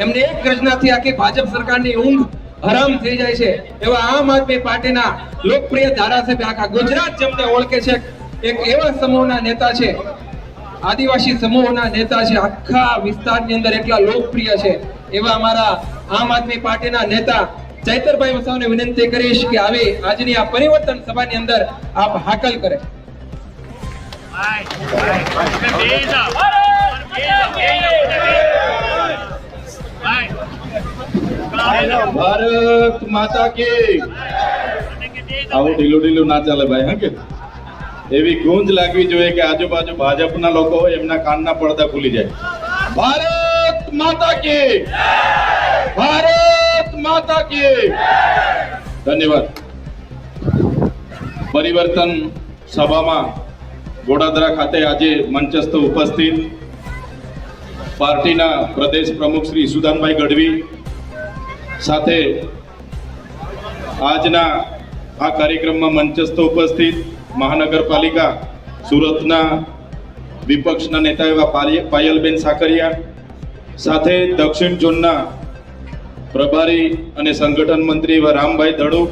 એમને એક ગર્જનાથી આખી ભાજપ સરકારની ઊંઘ હરામ થઈ જાય છે એવા આમ આદમી પાર્ટીના લોકપ્રિય ધારાસભ્ય આખા ગુજરાત જેમને ઓળખે છે, એક એવા સમૂહના નેતા છે, આદિવાસી સમૂહના નેતા છે, આખા વિસ્તારની અંદર એટલા લોકપ્રિય છે એવા અમારા આમ આદમી પાર્ટીના નેતા ચૈતરભાઈ વસાવાને વિનંતી કરીશ કે આવી આજની આ પરિવર્તન સભાની અંદર આપ હાકલ કરે. ભારત માતા કી. આવું ઢીલું ઢીલું ના ચાલે ભાઈ. હા કે એવી ગૂંજ લાગવી જોઈએ કે આજુબાજુ ભાજપના લોકો હોય એમના કાનના પડદા ખુલી જાય. ભારત માતા કી. ભારત માતા કી. ધન્યવાદ. પરિવર્તન સભામાં ગોડાદરા ખાતે આજે મંચસ્થ ઉપસ્થિત પાર્ટીના પ્રદેશ પ્રમુખ શ્રી સુદાનભાઈ ગઢવી સાથે આજના આ કાર્યક્રમમાં મંચસ્થ ઉપસ્થિત મહાનગરપાલિકા સુરતના વિપક્ષના નેતા એવા પાયલબેન સાકરિયા, સાથે દક્ષિણ ઝોનના પ્રભારી અને સંગઠન મંત્રી એવા રામભાઈ ધડુક,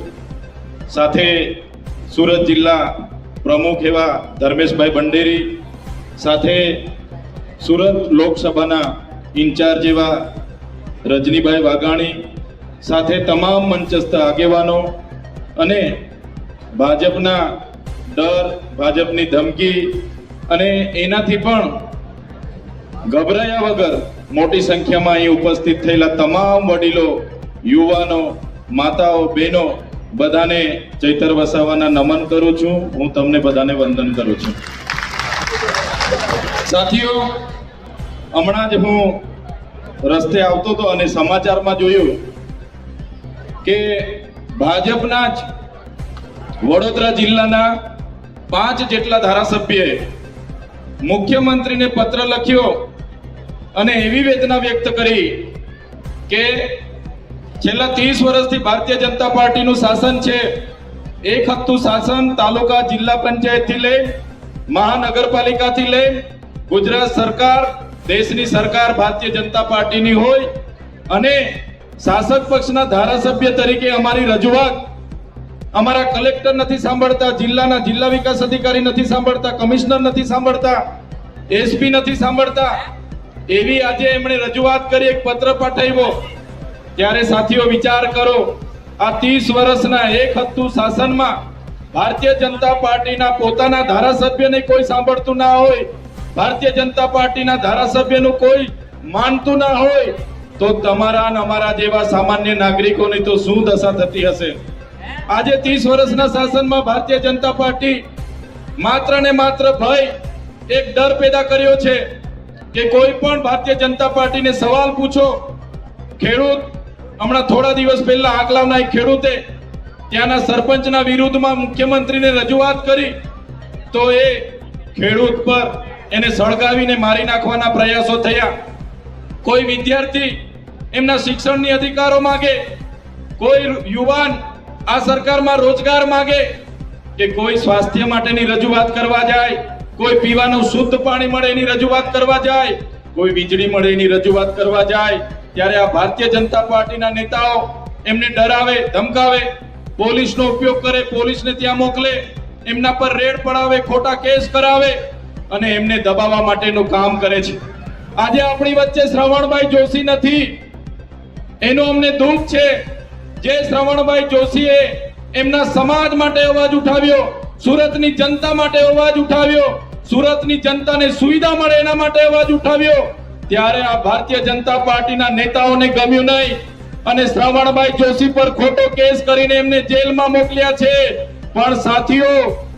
સાથે સુરત જિલ્લા પ્રમુખ એવા ધર્મેશભાઈ બંડેરી, સાથે સુરત લોકસભાના ઇન્ચાર્જ એવા રજનીભાઈ વાઘાણી, સાથે તમામ મંચસ્થ આગેવાનો અને ભાજપના ડર, ભાજપની ધમકી અને એનાથી પણ ગભરાયા વગર મોટી સંખ્યામાં અહીં ઉપસ્થિત થયેલા તમામ વડીલો, યુવાનો, માતાઓ, બહેનો બધાને ચૈતર વસાવાના નમન કરું છું. હું તમને બધાને વંદન કરું છું. સાથીઓ, હમણાં જ હું રસ્તે આવતો હતો અને સમાચારમાં જોયું કે ભાજપના જ વડોદરા જિલ્લાના 5 જેટલા ધારાસભ્યએ મુખ્યમંત્રીને પત્ર લખ્યો અને એવી વેદના વ્યક્ત કરી કે છેલ્લા 30 વર્ષથી ભારતીય જનતા પાર્ટીનું શાસન છે. એક હપ્તું શાસન તાલુકા જિલ્લા પંચાયતથી લઈ મહાનગરપાલિકાથી લઈ ગુજરાત સરકાર, દેશની સરકાર ભારતીય જનતા પાર્ટીની હોય અને શાસક પક્ષના ધારાસભ્ય તરીકે અમારી રજૂઆત અમારા કલેક્ટર નથી સાંભળતા, જિલ્લાના જિલ્લા વિકાસ અધિકારી નથી સાંભળતા, કમિશનર નથી સાંભળતા, એસપી નથી સાંભળતા. એવી આજે એમણે રજૂઆત કરી, એક પત્ર પાઠવ્યો. ત્યારે સાથીઓ વિચાર કરો, આ 30 વર્ષના એક હપ્તું શાસનમાં ભારતીય જનતા પાર્ટીના પોતાના ધારાસભ્યને કોઈ સાંભળતું ના હોય, ભારતીય જનતા પાર્ટીના ધારાસભ્યનું કોઈ માનતું ના હોય, તો તમારા અને અમારા જેવા સામાન્ય નાગરિકોની તો શું દશા થતી હશે. આજે 30 વર્ષના શાસનમાં ભારતીય જનતા પાર્ટી માત્ર ને માત્ર ભય, એક ડર પેદા કર્યો છે કે કોઈ પણ ભારતીય જનતા પાર્ટીને સવાલ પૂછો. ખેડૂત, હમણાં થોડા દિવસ પહેલા આગલાવના એક ખેડૂતે ત્યાંના સરપંચના વિરુદ્ધમાં મુખ્યમંત્રીને રજૂઆત કરી તો એ ખેડૂત પર એને સળગાવીને મારી નાખવાના પ્રયાસો થયા. કોઈ વિદ્યાર્થી એમના શિક્ષણની અધિકારો માંગે, કોઈ યુવાન આ સરકારમાં રોજગાર માંગે, કે કોઈ સ્વાસ્થ્ય માટેની રજૂઆત કરવા જાય, કોઈ પીવાનું શુદ્ધ પાણી મળે એની રજૂઆત કરવા જાય, કોઈ વીજળી મળે એની રજૂઆત કરવા જાય, ત્યારે આ ભારતીય જનતા પાર્ટીના નેતાઓ એમને ડરાવે, ધમકાવે, પોલીસનો ઉપયોગ કરે, પોલીસને ત્યાં મોકલે, એમના પર રેડ પડાવે, ખોટા કેસ કરાવે અને એમને દબાવવા માટેનું કામ કરે છે. આજે આપણી વચ્ચે શ્રવણભાઈ જોશી નથી, એનું અમને દુઃખ છે. જે શ્રવણભાઈ જોશીએ એમના સમાજ માટે અવાજ ઉઠાવ્યો, સુરતની જનતા માટે અવાજ ઉઠાવ્યો, સુરતની જનતાને સુવિધા મળે એના માટે અવાજ ઉઠાવ્યો, ત્યારે આ ભારતીય જનતા પાર્ટીના નેતાઓને ગમ્યું નહીં અને શ્રવણભાઈ જોશી પર ખોટો કેસ કરીને એમને જેલમાં મોકલ્યા છે. પણ સાથીઓ,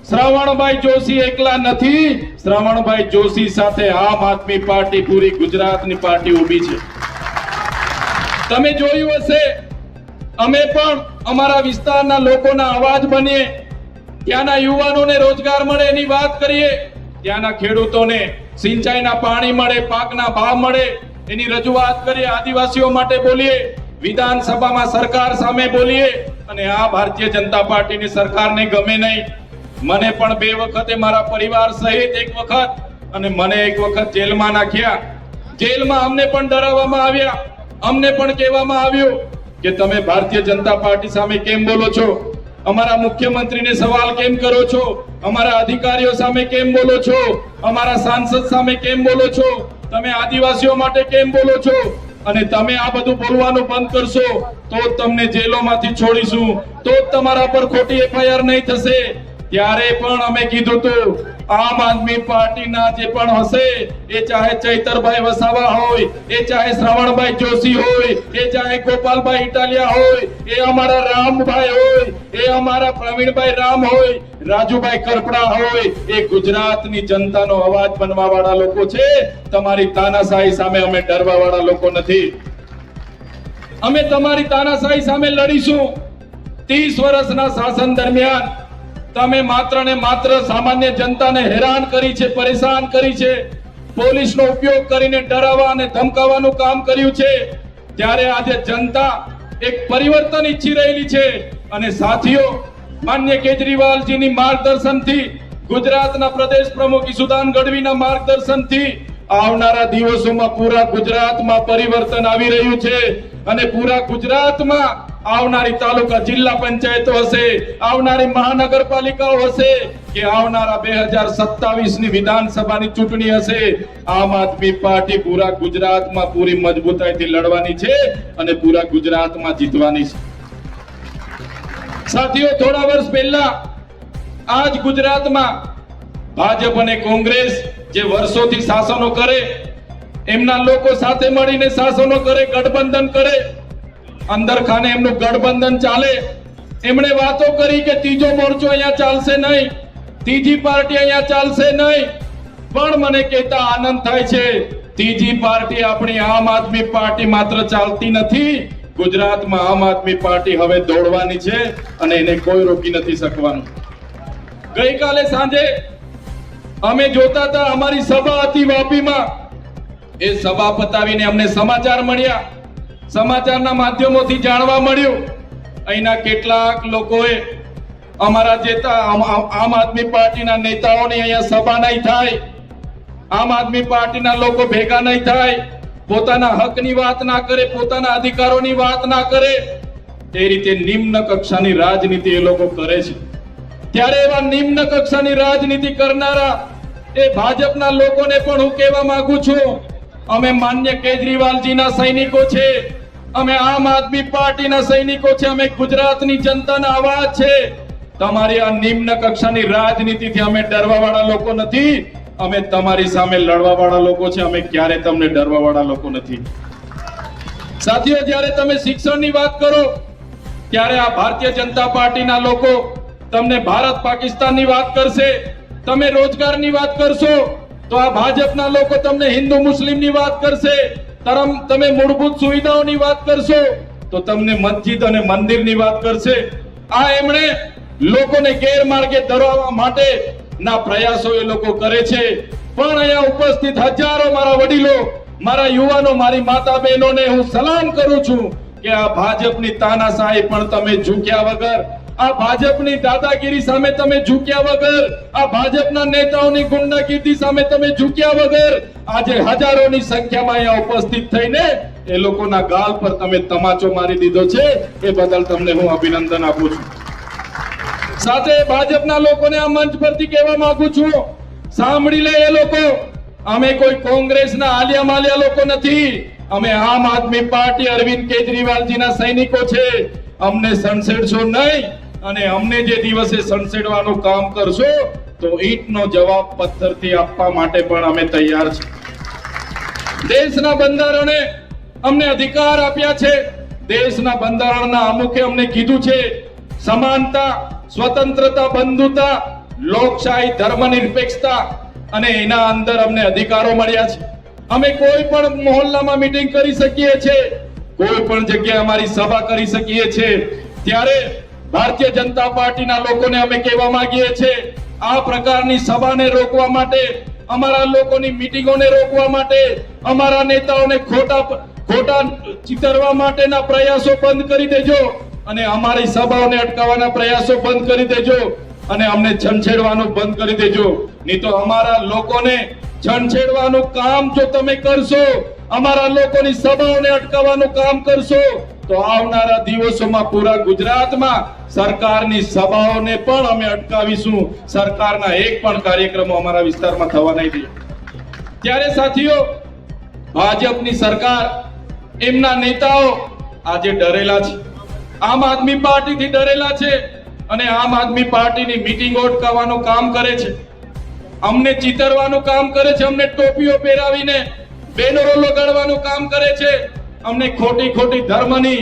શ્રવણભાઈ જોશી એકલા નથી, શ્રવણભાઈ જોશી સાથે આમ આદમી પાર્ટી, પૂરી ગુજરાતની પાર્ટી ઊભી છે. તમે જોયું હશે, અમે પણ અમારા વિસ્તારના લોકોના અવાજ બનીએ, ત્યાંના યુવાનોને રોજગાર મળે એની વાત કરીએ, ત્યાંના ખેડૂતોને સિંચાઈના પાણી મળે, પાકના ભાવ મળે એની રજૂઆત કરીએ, આદિવાસીઓ માટે બોલીએ, વિધાનસભામાં સરકાર સામે બોલીએ. અને આ ભારતીય જનતા પાર્ટીની સરકારને ગમે નહીં. મને પણ 2 વખતે મારા પરિવાર સહિત એક વખત અને મને એક વખત જેલમાં નાખ્યા. જેલમાં અમને પણ ડરાવવામાં આવ્યા, અમને પણ કહેવામાં આવ્યું કે તમે ભારતીય જનતા પાર્ટી સામે કેમ બોલો છો, અમારા મુખ્યમંત્રીને સવાલ કેમ કરો છો, અમારા અધિકારીઓ સામે કેમ બોલો છો, અમારા સાંસદ સામે કેમ બોલો છો, તમે આદિવાસીઓ માટે કેમ બોલો છો, અને તમે આ બધું બોલવાનું બંધ કરશો તો જ તમને જેલોમાંથી છોડીશું, તો જ તમારા પર ખોટી એફઆઈઆર નહીં થશે. ત્યારે પણ અમે કીધું હતું આમ આદમી પાર્ટીના જે પણ હશે, એ ચાહે ચૈતરભાઈ વસાવા હોય, એ ચાહે શ્રવણભાઈ જોશી હોય, એ ચાહે ગોપાલભાઈ ઇટાલિયા હોય, એ અમારા રામભાઈ હોય, એ અમારા પ્રવીણભાઈ રામ હોય, રાજુભાઈ કરપડા હોય, એ ગુજરાતની જનતાનો અવાજ બનવા વાળા લોકો છે. તમારી તાનાશાહી સામે અમે ડરવા વાળા લોકો નથી. અમે તમારી તાનાશાહી સામે લડીશું. 30 વર્ષના શાસન દરમિયાન તમે માત્ર ને માત્ર સામાન્ય જનતાને હેરાન કરી છે, પરેશાન કરી છે, પોલીસનો ઉપયોગ કરીને ડરાવવા અને ધમકાવવાનું કામ કર્યું છે. ત્યારે આજે જનતા એક પરિવર્તન ઈચ્છી રહેલી છે, અને સાથીઓ, માન્ય કેજરીવાલજીની માર્ગદર્શનથી, ગુજરાતના પ્રદેશ પ્રમુખ ઈસુદાન ગઢવીના માર્ગદર્શનથી આવનારા દિવસોમાં પૂરા ગુજરાતમાં પરિવર્તન આવી રહ્યું છે. અને પૂરા ગુજરાતમાં આવનારી તાલુકા જિલ્લા પંચાયતો હશે, આવનારી મહાનગરપાલિકાઓ હશે, કે આવનારા 2027 ની વિધાનસભાની ચૂંટણી હશે, આમ આદમી પાર્ટી પૂરા ગુજરાતમાં પૂરી મજબૂતાઈથી લડવાની છે અને પૂરા ગુજરાતમાં જીતવાની છે. સાથીઓ, થોડા વર્ષ પહેલા આજ ગુજરાતમાં ભાજપ અને કોંગ્રેસ જે વર્ષોથી શાસનો કરે, એમના લોકો સાથે મળીને શાસનો કરે, ગઠબંધન કરે, અંદર ખાને એમનું ગઠબંધન ચાલે. એમણે વાતો કરી કે ત્રીજો મોરચો અહીંયા ચાલશે નહીં, ત્રીજી પાર્ટી અહીંયા ચાલશે નહીં. પણ મને કહેતા આનંદ થાય છે, ત્રીજી પાર્ટી આપણી આમ આદમી પાર્ટી માત્ર ચાલતી નથી, ગુજરાતમાં આમ આદમી પાર્ટી હવે દોડવાની છે અને એને કોઈ રોકી નથી શકવાનું. ગઈકાલે સાંજે અમે જોતા હતા, અમારી સભા હતી વાપીમાં. એ સભા પતાવીને અમને સમાચાર મળ્યા. સમાચારના માધ્યમોથી જાણવા મળ્યું અહીંના કેટલાક લોકોએ અમારા આમ આદમી પાર્ટીના નેતાઓની અહીંયા સભા નહીં થાય, આમ આદમી પાર્ટીના લોકો ભેગા નહીં થાય, પોતાના હકની વાત ના કરે, પોતાના અધિકારોની વાત ના કરે, એ રીતે નિમ્ન કક્ષાની રાજનીતિ એ લોકો કરે છે. ત્યારે એવા નિમ્ન કક્ષાની રાજનીતિ કરનારા એ ભાજપના લોકોને પણ હું કહેવા માંગુ છું, અમે માન્ય કેજરીવાલજીના સૈનિકો છે, અમે આમ આદમી પાર્ટીના સૈનિકો છે, અમે ગુજરાતની જનતાના અવાજ છે. તમારી આ નિમ્ન કક્ષાની રાજનીતિથી અમે ડરવા વાળા લોકો નથી, અમે તમારી સામે લડવા વાળા લોકો છે. અમે ક્યારે તમને ડરવા વાળા લોકો નથી. સાથીઓ, જ્યારે તમે શિક્ષણની વાત કરો ત્યારે આ ભારતીય જનતા પાર્ટીના લોકો તમને ભારત પાકિસ્તાનની વાત કરશે, તમે રોજગારની વાત કરશો તો આ ભાજપના લોકો તમને હિન્દુ મુસ્લિમની વાત કરશે, તમે મૂળભૂત સુવિધાઓની વાત કરશો તો તમને મસ્જિદ અને મંદિરની વાત કરશે. આ એમણે લોકોને ગેરમાર્ગે દોરવા માટે ના પ્રયાસો એ લોકો કરે છે. પણ અહીંયા ઉપસ્થિત હજારો મારા વડીલો, મારા યુવાનો, મારી માતા બહેનોને હું સલામ કરું છું કે આ ભાજપની તાનાશાહી પણ તમે ઝૂક્યા વગર, આ ભાજપની દાદાગીરી સામે તમે ઝૂક્યા વગર, આ ભાજપના નેતાઓની ગુંડાગીરી સામે તમે ઝૂક્યા વગર આજે હજારોની સંખ્યામાં અહીંયા ઉપસ્થિત થઈને એ લોકોના ગાલ પર તમે તમાચો મારી દીધો છે. એ બદલ તમને હું અભિનંદન આપું છું. સાથે ભાજપના લોકોને આ મંચ પરથી કહેવા માંગુ છું, સાંભળી લે એ લોકો, અમે કોઈ કોંગ્રેસના આલિયા માલિયા લોકો નથી, અમે આમ આદમી પાર્ટી અરવિંદ કેજરીવાલજીના સૈનિકો છે. અમને સણસેડશો નહીં, અને અમને જે દિવસે સણસેડવાનું કામ કરશો તો ઈંટનો જવાબ પથ્થરથી આપવા માટે પણ અમે તૈયાર છીએ. દેશના બંધારણે અમને અધિકાર આપ્યા છે. દેશના બંધારણના અમુકે અમને કીધું છે સમાનતા, સ્વતંત્રતા, બંધુતા, લોકશાહી, ધર્મનિરપેક્ષતા, અને એના અંદર અમને અધિકારો મળ્યા છે. અમે કોઈ પણ મહોલ્લામાં મીટિંગ કરી શકીએ છીએ, કોઈ પણ જગ્યાએ અમારી સભા કરી શકીએ છીએ. ત્યારે ભારતીય જનતા પાર્ટીના લોકોને અમે કહેવા માંગીએ છીએ, આ પ્રકારની સભાને રોકવા માટે, અમારા લોકોની મીટિંગોને રોકવા માટે, અમારા નેતાઓને ખોટા ચિતરવા માટેના પ્રયાસો બંધ કરી દેજો, અને અમારી સભાઓને અટકાવવાના પ્રયાસો બંધ કરી દેજો, અને અમને છંછેડવાનું બંધ કરી દેજો. નહીં તો અમારા લોકોને છંછેડવાનું કામ જો તમે કરશો, અમારા લોકોની સભાઓને અટકાવવાનું કામ કરશો તો આવનારા દિવસોમાં પૂરા ગુજરાતમાં સરકારની સભાઓને પણ અમે અટકાવીશું. સરકારના એક પણ કાર્યક્રમો અમારા વિસ્તારમાં થવા નહીં દઈએ. ત્યારે સાથીઓ, ભાજપની સરકાર, એમના નેતાઓ આજે ડરેલા છે. આમ આદમી પાર્ટીથી ડરેલા છે અને આમ આદમી પાર્ટીની મીટિંગો અટકાવવાનું કામ કરે છે. અમને ચીતરવાનું કામ કરે છે. અમને ટોપીઓ પહેરાવીને બેનરો લગાડવાનું કામ કરે છે. અમને ખોટી ખોટી ધર્મની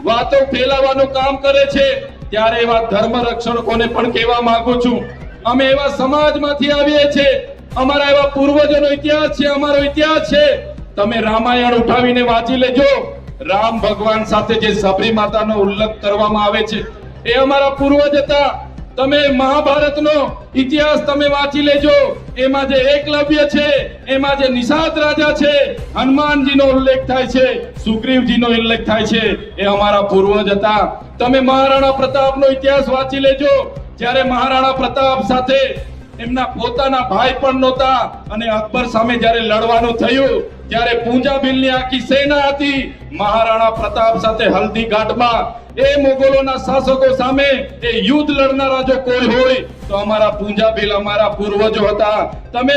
વાતો ફેલાવવાનું કામ કરે છે. ત્યારે એવા ધર્મ રક્ષકોને પણ કહેવા માંગુ છું, અમે એવા સમાજમાંથી આવીએ છીએ. અમારા એવા પૂર્વજોનો ઇતિહાસ છે, અમારો ઇતિહાસ છે. તમે રામાયણ ઉઠાવીને વાંચી લેજો. રામ ભગવાન સાથે જે સબરી માતાનો ઉલ્લેખ કરવામાં આવે છે એ અમારા પૂર્વજ હતા. તમે મહાભારતનો ઇતિહાસ તમે વાંચી લેજો. એમાં જે એકલવ્ય છે, એમાં જે નિષાદ રાજા છે, હનુમાનજીનો ઉલ્લેખ થાય છે, સુગ્રીવજીનો ઉલ્લેખ થાય છે, એ અમારા પૂર્વજ હતા. તમે મહારાણા પ્રતાપનો ઇતિહાસ વાંચી લેજો. જ્યારે મહારાણા પ્રતાપ સાથે એમના પોતાના ભાઈ પણ નહોતા અને અકબર સામે જ્યારે લડવાનું થયું ત્યારે પૂંજાબિલની આખી સેના હતી. મહારાણા પ્રતાપ સાથે હલ્દી ઘાટમાં એ મોગલોના શાસકો સામે એ યુદ્ધ લડનારા જો કોઈ હોય તો અમારા પૂંજાબિલ, અમારા પૂર્વજો હતા. તમે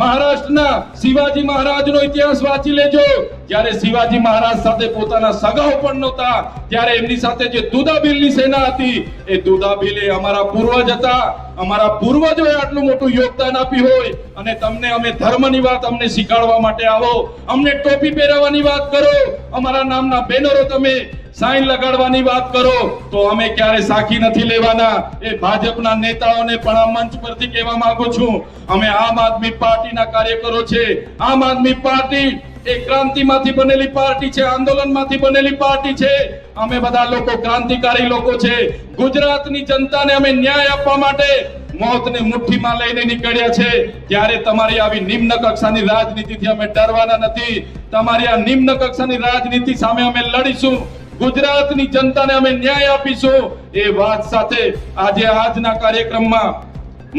મહારાષ્ટ્રના શિવાજી મહારાજનો ઇતિહાસ વાંચી લેજો. જ્યારે શિવાજી મહારાજ સાથે પોતાના સગાઓ પણ નહોતા ત્યારે એમની સાથે જે દુદાબિલની સેના હતી એ દુદાબિલ એ અમારા પૂર્વજ હતા. અમારા પૂર્વજોએ આટલું મોટું યોગદાન આપ્યું હોય અને તમને અમે ધર્મની વાત અમને શીખવાડવા માટે આવો, અમને ટોપી પહેરાવવાની વાત કરો, અમારા નામના બેનરો તમે સાઈન લગાડવાની વાત કરો તો અમે ક્યારે સાખી નથી લેવાના. એ ભાજપના નેતાઓને પણ આ મંચ પરથી કહેવા માંગુ છું, અમે આમ આદમી પાર્ટીના કાર્યકરો છે. આમ આદમી પાર્ટી એ ક્રાંતિમાંથી બનેલી પાર્ટી છે, આંદોલનમાંથી બનેલી પાર્ટી છે. અમે બધા લોકો ક્રાંતિકારી લોકો છે. ગુજરાતની જનતાને અમે ન્યાય આપવા માટે મોતને મુઠ્ઠીમાં લઈને નીકળ્યા છે. ત્યારે તમારી આવી નિમ્ન કક્ષાની રાજનીતિથી અમે ડરવાના નથી. તમારી આ નિમ્ન કક્ષાની રાજનીતિ સામે અમે લડીશું. ગુજરાતની જનતાને અમે ન્યાય આપીશું. એ વાત સાથે આજે આજના કાર્યક્રમમાં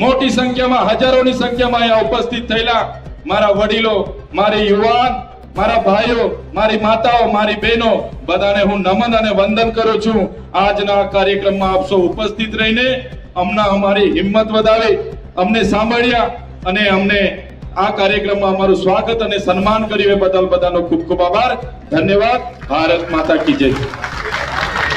મોટી સંખ્યામાં, હજારોની સંખ્યામાં અહીંયા ઉપસ્થિત થયેલા મારા વડીલો, મારી યુવાન, મારા ભાઈઓ, મારી માતાઓ, મારી બહેનો, બધાને હું નમન અને વંદન કરું છું. આજના કાર્યક્રમમાં આપ સૌ ઉપસ્થિત રહીને અમારી હિંમત વધાવી, અમને સાંભળ્યા અને અમને આ કાર્યક્રમમાં અમારું સ્વાગત અને સન્માન કર્યું એ બદલ બધાનો ખૂબ ખૂબ આભાર. ધન્યવાદ. ભારત માતા કી જય.